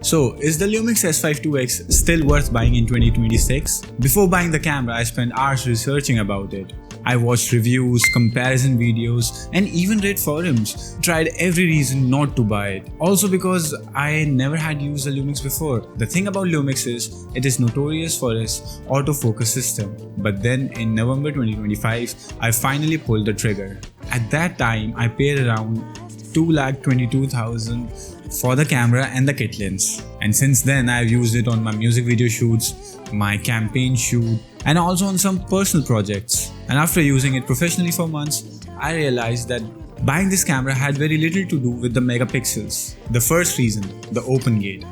So, is the Lumix S5IIX still worth buying in 2026? Before buying the camera, I spent hours researching about it. I watched reviews, comparison videos, and even read forums. Tried every reason not to buy it. Also because I never had used a Lumix before. The thing about Lumix is, it is notorious for its autofocus system. But then in November 2025, I finally pulled the trigger. At that time, I paid around 2,22,000 for the camera and the kit lens. And since then, I've used it on my music video shoots, my campaign shoot, and also on some personal projects. And after using it professionally for months, I realized that buying this camera had very little to do with the megapixels. The first reason, the Open Gate.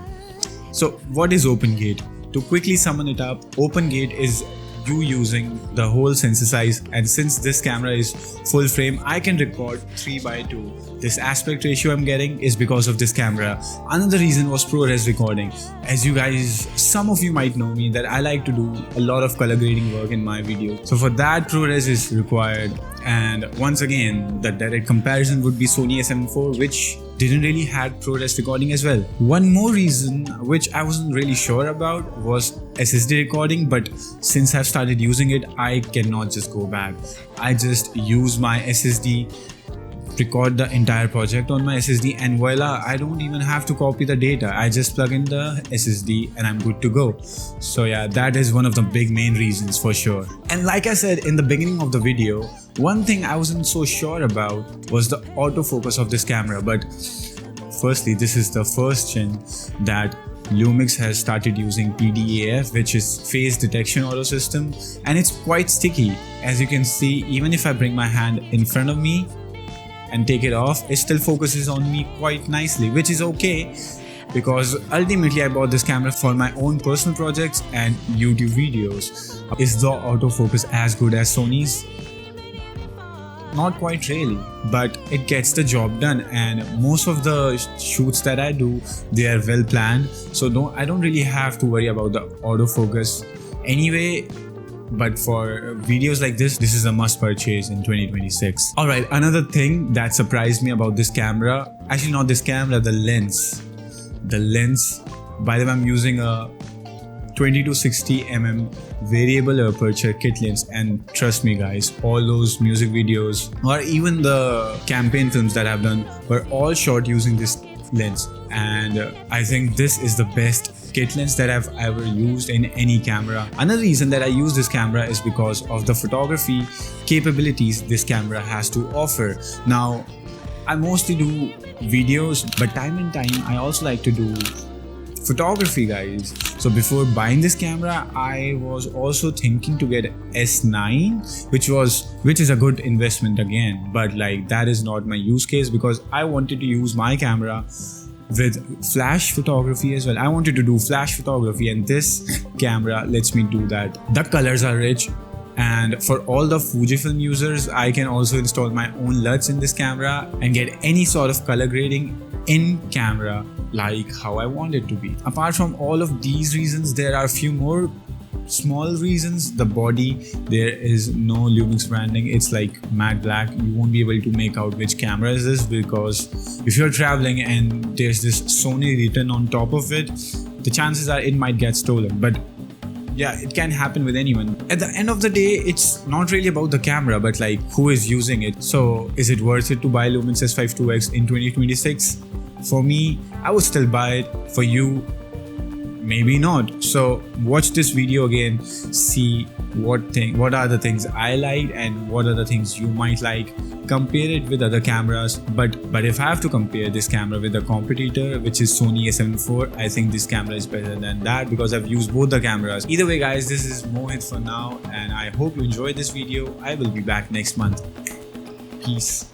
So what is Open Gate? To quickly sum it up, Open Gate is you using the whole sensor size, and since this camera is full frame, I can record 3:2. This aspect ratio I'm getting is because of this camera. Another reason was ProRes recording. As you guys, some of you might know me that I like to do a lot of color grading work in my videos. So for that, ProRes is required. And once again, the direct comparison would be Sony a7 IV, which didn't really had ProRes recording as well. One more reason which I wasn't really sure about was SSD recording, but since I've started using it, I cannot just go back. I just use my SSD, record the entire project on my SSD, and voila, I don't even have to copy the data. I just plug in the SSD and I'm good to go. So yeah, that is one of the big main reasons for sure. And like I said in the beginning of the video, one thing I wasn't so sure about was the autofocus of this camera. But firstly, this is the first gen that Lumix has started using PDAF, which is phase detection auto system, and it's quite sticky. As you can see, even if I bring my hand in front of me and take it off, it still focuses on me quite nicely, which is okay because ultimately I bought this camera for my own personal projects and YouTube videos. Is the autofocus as good as Sony's? Not quite really, but it gets the job done, and most of the shoots that I do, they are well planned, so I don't really have to worry about the autofocus anyway. But for videos like this is a must purchase in 2026. Alright, another thing that surprised me about this camera, actually not this camera, the lens. The lens, by the way, I'm using a 20-60mm variable aperture kit lens, and trust me guys, all those music videos or even the campaign films that I've done were all shot using this lens, and I think this is the best kit lens that I've ever used in any camera. Another reason that I use this camera is because of the photography capabilities this camera has to offer. Now, I mostly do videos, but time and time I also like to do photography, guys. So before buying this camera, I was also thinking to get S9, which is a good investment again, but like that is not my use case because I wanted to use my camera with flash photography as well. I wanted to do flash photography, and this camera lets me do that. The colors are rich, and for all the Fujifilm users, I can also install my own LUTs in this camera and get any sort of color grading in camera like how I want it to be. Apart from all of these reasons, there are a few more small reasons. The body, there is no Lumix branding, it's like matte black. You won't be able to make out which camera is this, because if you're traveling and there's this Sony written on top of it, the chances are it might get stolen. But yeah, it can happen with anyone. At the end of the day, it's not really about the camera, but like who is using it. So is it worth it to buy Lumix S5IIX in 2026? For me, I would still buy it. For you, maybe not. So watch this video again, see what are the things I like and what are the things you might like. Compare it with other cameras, but if I have to compare this camera with a competitor, which is Sony a7 IV, I think this camera is better than that because I've used both the cameras. Either way guys, this is Mohit for now, and I hope you enjoyed this video. I will be back next month. Peace.